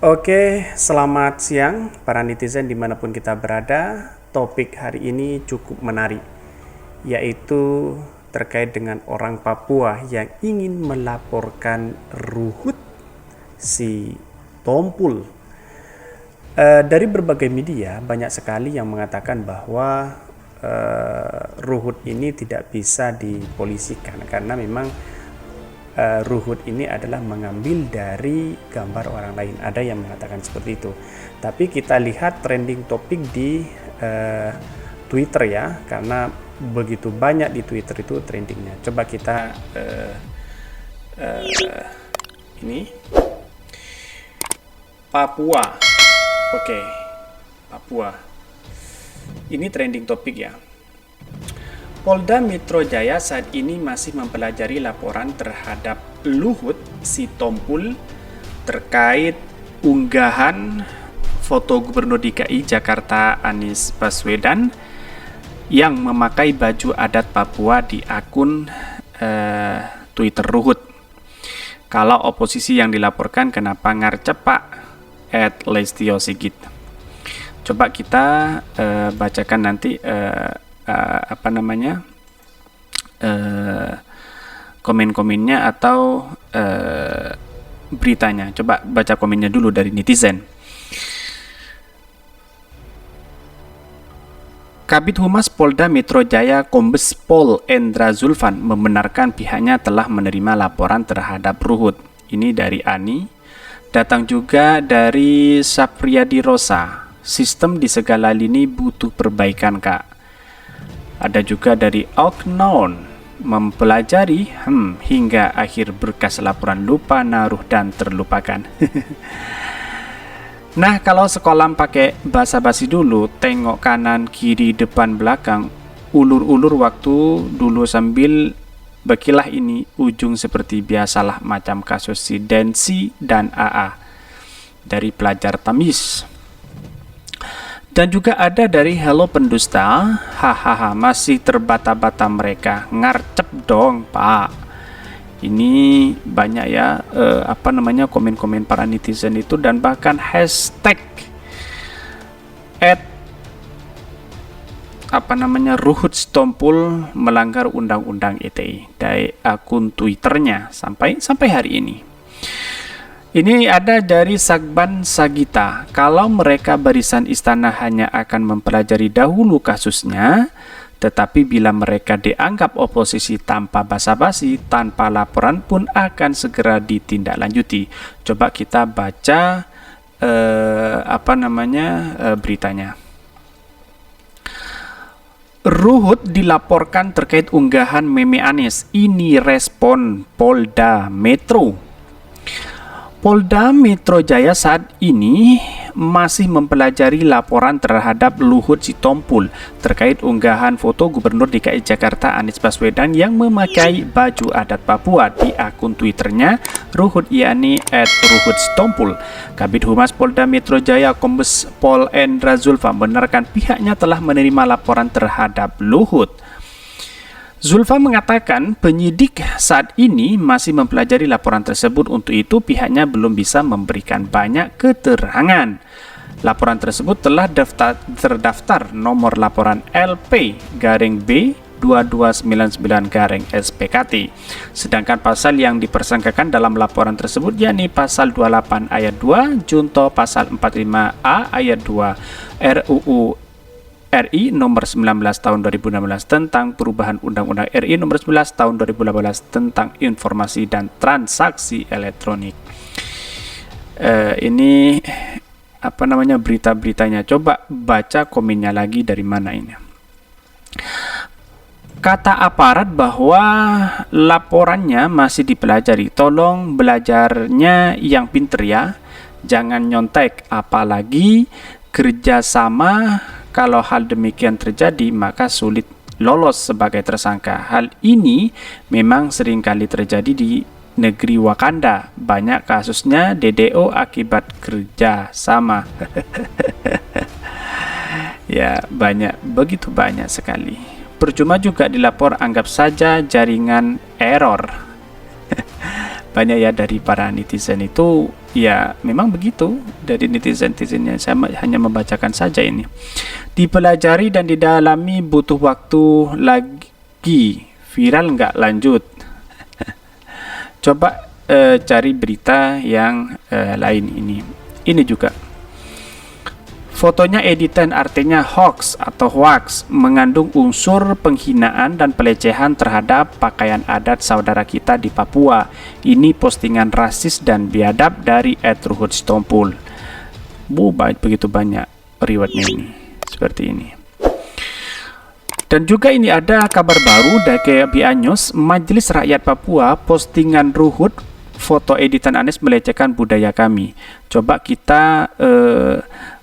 Oke, selamat siang para netizen dimanapun kita berada. Topik hari ini cukup menarik, yaitu terkait dengan orang Papua yang ingin melaporkan Ruhut si Tompul. Dari berbagai media banyak sekali yang mengatakan bahwa Ruhut ini tidak bisa dipolisikan karena memang Ruhut ini adalah mengambil dari gambar orang lain. Ada yang mengatakan seperti itu. Tapi kita lihat trending topik di Twitter ya, karena begitu banyak di Twitter itu trendingnya. Coba kita ini Papua. Oke, Papua. Ini trending topik ya. Polda Metro Jaya saat ini masih mempelajari laporan terhadap Luhut si Tompul terkait unggahan foto Gubernur DKI Jakarta Anies Baswedan yang memakai baju adat Papua di akun Twitter Ruhut. Kalau oposisi yang dilaporkan kenapa ngarcep Pak @Lestio Sigit. Coba kita bacakan nanti komen-komennya atau beritanya. Coba baca komennya dulu dari netizen. Kabid Humas Polda Metro Jaya Kombes Pol Endra Zulfan membenarkan pihaknya telah menerima laporan terhadap Ruhut. Ini dari Ani. Datang juga dari Sapriyadi Rosa. Sistem di segala lini butuh perbaikan, Kak. Ada juga dari Oknon, mempelajari hingga akhir berkas laporan lupa naruh dan terlupakan. Nah, kalau sekolah pakai basa-basi dulu, tengok kanan, kiri, depan, belakang, ulur-ulur waktu dulu sambil bekilah ini ujung seperti biasalah macam kasus si Densi dan AA dari pelajar Tamis. Dan juga ada dari Hello Pendusta, hahaha masih terbata-bata mereka, ngarcep dong Pak. Ini banyak ya komen-komen para netizen itu, dan bahkan hashtag Ruhut Stompul melanggar undang-undang ITE dari akun Twitternya sampai hari ini. Ini ada dari Sagban Sagita. Kalau mereka barisan istana hanya akan mempelajari dahulu kasusnya, tetapi bila mereka dianggap oposisi tanpa basa-basi, tanpa laporan pun akan segera ditindaklanjuti. Coba kita baca beritanya. Ruhut dilaporkan terkait unggahan meme Anies. Ini respon Polda Metro. Polda Metro Jaya saat ini masih mempelajari laporan terhadap Luhut si Tompul terkait unggahan foto Gubernur DKI Jakarta Anies Baswedan yang memakai baju adat Papua di akun Twitternya Ruhut yakni @ruhutstompul. Kabid Humas Polda Metro Jaya Kombes Pol Endra Zulfan membenarkan pihaknya telah menerima laporan terhadap Luhut. Zulfa mengatakan penyidik saat ini masih mempelajari laporan tersebut, untuk itu pihaknya belum bisa memberikan banyak keterangan. Laporan tersebut telah terdaftar nomor laporan LP-B 2299-SPKT. Sedangkan pasal yang dipersangkakan dalam laporan tersebut yakni pasal 28 ayat 2 junto pasal 45A ayat 2 RUU RI nomor 19 tahun 2016 tentang perubahan Undang-Undang RI nomor 11 tahun 2018 tentang informasi dan transaksi elektronik. Ini berita-beritanya. Coba baca komennya lagi dari mana ini. Kata aparat bahwa laporannya masih dipelajari. Tolong belajarnya yang pinter ya. Jangan nyontek, apalagi kerjasama. Kalau hal demikian terjadi, maka sulit lolos sebagai tersangka. Hal ini memang seringkali terjadi di negeri Wakanda. Banyak kasusnya DDO akibat kerja sama. Ya, begitu banyak sekali. Percuma juga dilapor, anggap saja jaringan error. Banyak ya dari para netizen itu Ya, memang begitu dari netizen-netizennya. Saya hanya membacakan saja ini. Dipelajari dan didalami butuh waktu lagi. Viral nggak lanjut. Coba cari berita yang lain ini. Ini juga. Fotonya editan artinya hoax atau hoax, mengandung unsur penghinaan dan pelecehan terhadap pakaian adat saudara kita di Papua. Ini postingan rasis dan biadab dari @ruhut sitompul. Begitu banyak riwayatnya ini, seperti ini. Dan juga ini ada kabar baru dari KBA News, Majelis Rakyat Papua, postingan Ruhut, foto editan Anies melecehkan budaya kami. Coba kita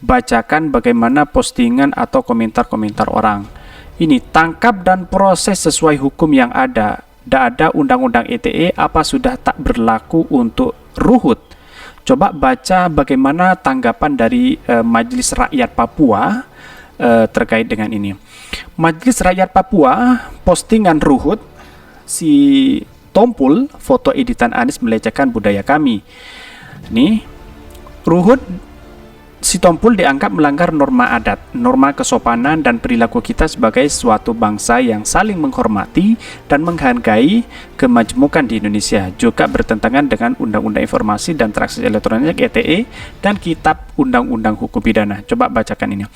bacakan bagaimana postingan atau komentar-komentar orang. Ini, tangkap dan proses sesuai hukum yang ada. Tidak ada undang-undang ITE apa sudah tak berlaku untuk Ruhut. Coba baca bagaimana tanggapan dari Majelis Rakyat Papua terkait dengan ini. Majelis Rakyat Papua, postingan Ruhut, si Tompul, foto editan Anies melecehkan budaya kami. Nih, Ruhut Sitompul dianggap melanggar norma adat, norma kesopanan dan perilaku kita sebagai suatu bangsa yang saling menghormati dan menghargai kemajemukan di Indonesia, juga bertentangan dengan Undang-Undang Informasi dan Transaksi Elektronik (ITE) dan Kitab Undang-Undang Hukum Pidana. Coba bacakan ini.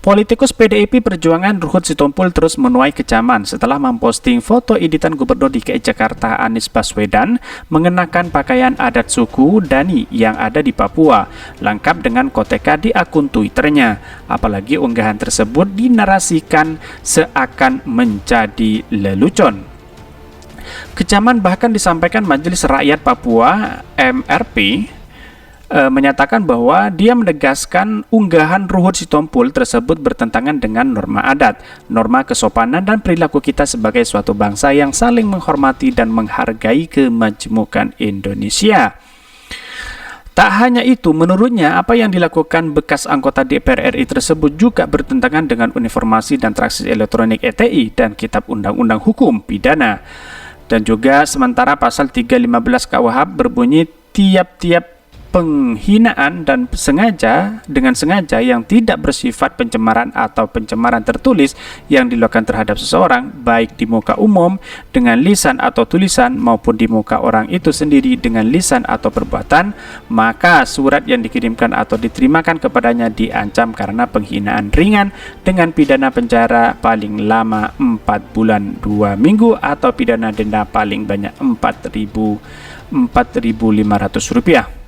Politikus PDIP Perjuangan Ruhut Sitompul terus menuai kecaman setelah memposting foto editan Gubernur DKI Jakarta Anies Baswedan mengenakan pakaian adat suku Dani yang ada di Papua, lengkap dengan koteka di akun Twitternya. Apalagi unggahan tersebut dinarasikan seakan menjadi lelucon. Kecaman bahkan disampaikan Majelis Rakyat Papua (MRP) menyatakan bahwa dia menegaskan unggahan Ruhut Sitompul tersebut bertentangan dengan norma adat, norma kesopanan dan perilaku kita sebagai suatu bangsa yang saling menghormati dan menghargai kemajemukan Indonesia. Tak hanya itu, menurutnya apa yang dilakukan bekas anggota DPR RI tersebut juga bertentangan dengan Informasi dan Transaksi Elektronik (ETI) dan Kitab Undang-Undang Hukum Pidana. Dan juga sementara pasal 315 KUHP berbunyi tiap-tiap penghinaan dan dengan sengaja yang tidak bersifat pencemaran atau pencemaran tertulis yang dilakukan terhadap seseorang, baik di muka umum dengan lisan atau tulisan maupun di muka orang itu sendiri dengan lisan atau perbuatan, maka surat yang dikirimkan atau diterimakan kepadanya diancam karena penghinaan ringan dengan pidana penjara paling lama 4 bulan 2 minggu atau pidana denda paling banyak Rp4.500.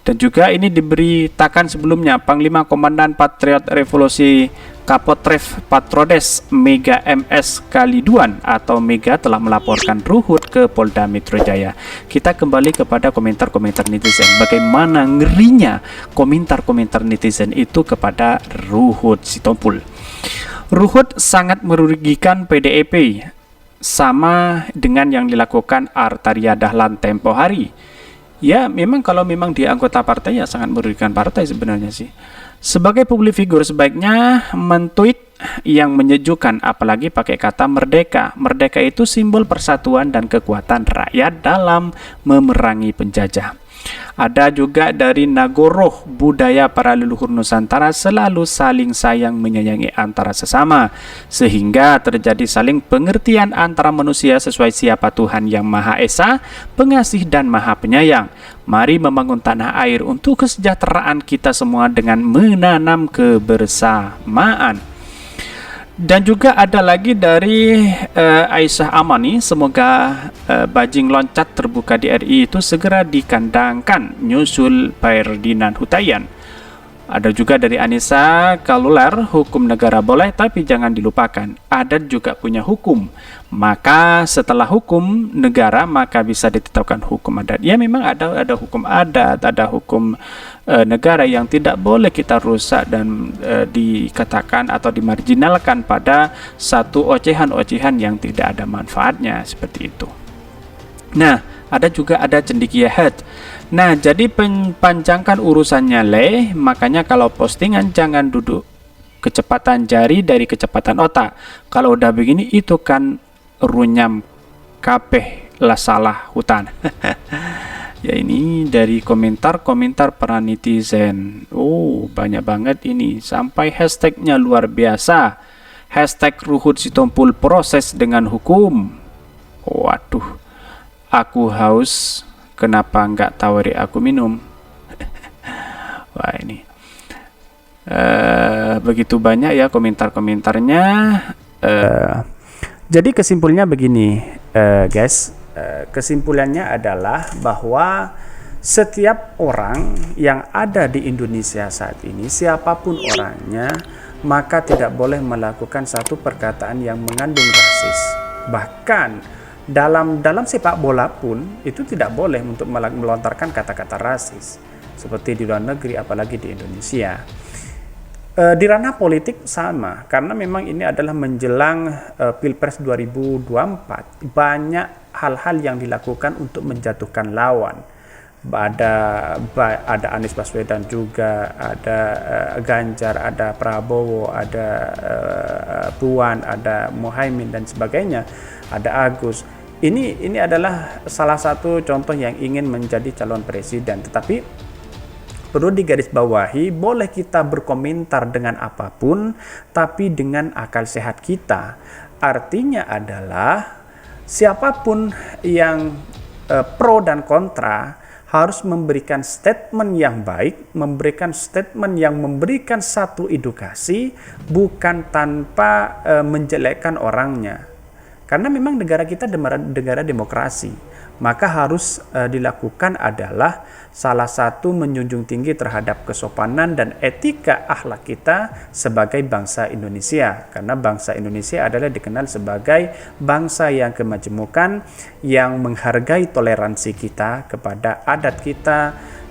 Dan juga ini diberitakan sebelumnya, Panglima Komandan Patriot Revolusi Kapotref Patrodes Mega MS Kaliduan atau Mega telah melaporkan Ruhut ke Polda Metro Jaya. Kita kembali kepada komentar-komentar netizen. Bagaimana ngerinya komentar-komentar netizen itu kepada Ruhut Sitompul. Ruhut sangat merugikan PDIP, sama dengan yang dilakukan Artaria Dahlan tempo hari. Ya, memang kalau memang dia anggota partai ya sangat merugikan partai sebenarnya sih. Sebagai publik figur sebaiknya men-tweet yang menyejukkan, apalagi pakai kata merdeka. Merdeka itu simbol persatuan dan kekuatan rakyat dalam memerangi penjajah. Ada juga dari Nagoroh, budaya para leluhur Nusantara selalu saling sayang menyayangi antara sesama, sehingga terjadi saling pengertian antara manusia sesuai siapa Tuhan yang Maha Esa, Pengasih dan Maha Penyayang. Mari membangun tanah air untuk kesejahteraan kita semua dengan menanam kebersamaan. Dan juga ada lagi dari Aisyah Amani, semoga bajing loncat terbuka di RI itu segera dikandangkan nyusul Ferdinand Hutayan. Ada juga dari Anissa Kaluler, hukum negara boleh tapi jangan dilupakan, adat juga punya hukum. Maka setelah hukum negara maka bisa ditetapkan hukum adat. Ya memang ada hukum adat, ada hukum negara yang tidak boleh kita rusak dan dikatakan atau dimarginalkan pada satu ocehan-ocehan yang tidak ada manfaatnya, seperti itu. Nah, ada juga cendekiahat. Nah, jadi panjangkan urusannya makanya kalau postingan jangan duduk kecepatan jari dari kecepatan otak. Kalau udah begini itu kan runyam kabeh lah salah hutan. Ya, ini dari komentar-komentar para netizen. Oh, banyak banget ini. Sampai hashtagnya luar biasa. Hashtag Ruhut Sitompul proses dengan hukum. Waduh, aku haus. Kenapa nggak tawari aku minum? Wah, ini. Begitu banyak ya komentar-komentarnya. Jadi kesimpulannya begini, guys. Kesimpulannya adalah bahwa setiap orang yang ada di Indonesia saat ini, siapapun orangnya, maka tidak boleh melakukan satu perkataan yang mengandung rasis. Bahkan dalam sepak bola pun itu tidak boleh untuk melontarkan kata-kata rasis, seperti di luar negeri, apalagi di Indonesia. Di ranah politik sama, karena memang ini adalah menjelang Pilpres 2024. Banyak hal-hal yang dilakukan untuk menjatuhkan lawan. Ada Anies Baswedan juga, ada Ganjar, ada Prabowo, ada Puan, ada Muhaimin dan sebagainya, ada Agus. Ini adalah salah satu contoh yang ingin menjadi calon presiden, tetapi perlu digarisbawahi, boleh kita berkomentar dengan apapun, tapi dengan akal sehat kita. Artinya adalah siapapun yang pro dan kontra harus memberikan statement yang baik, memberikan statement yang memberikan satu edukasi, bukan tanpa menjelekkan orangnya. Karena memang negara kita negara demokrasi. Maka harus dilakukan adalah salah satu menjunjung tinggi terhadap kesopanan dan etika akhlak kita sebagai bangsa Indonesia. Karena bangsa Indonesia adalah dikenal sebagai bangsa yang kemajemukan, yang menghargai toleransi kita kepada adat kita,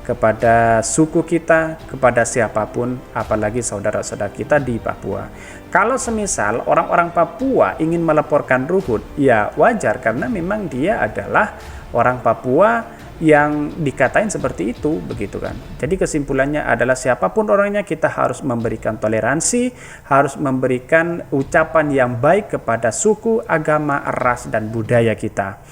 kepada suku kita, kepada siapapun, apalagi saudara-saudara kita di Papua. Kalau semisal orang-orang Papua ingin melaporkan Ruhut, ya wajar, karena memang dia adalah orang Papua yang dikatain seperti itu, begitu kan. Jadi kesimpulannya adalah siapapun orangnya, kita harus memberikan toleransi, harus memberikan ucapan yang baik kepada suku, agama, ras, dan budaya kita.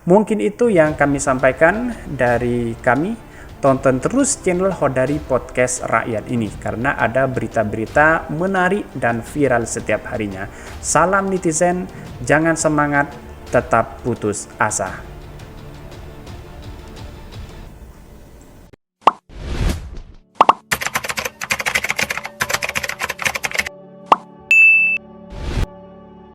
Mungkin itu yang kami sampaikan dari kami. Tonton terus channel Khodari Podcast Rakyat ini, karena ada berita-berita menarik dan viral setiap harinya. Salam netizen, jangan semangat, tetap putus asa.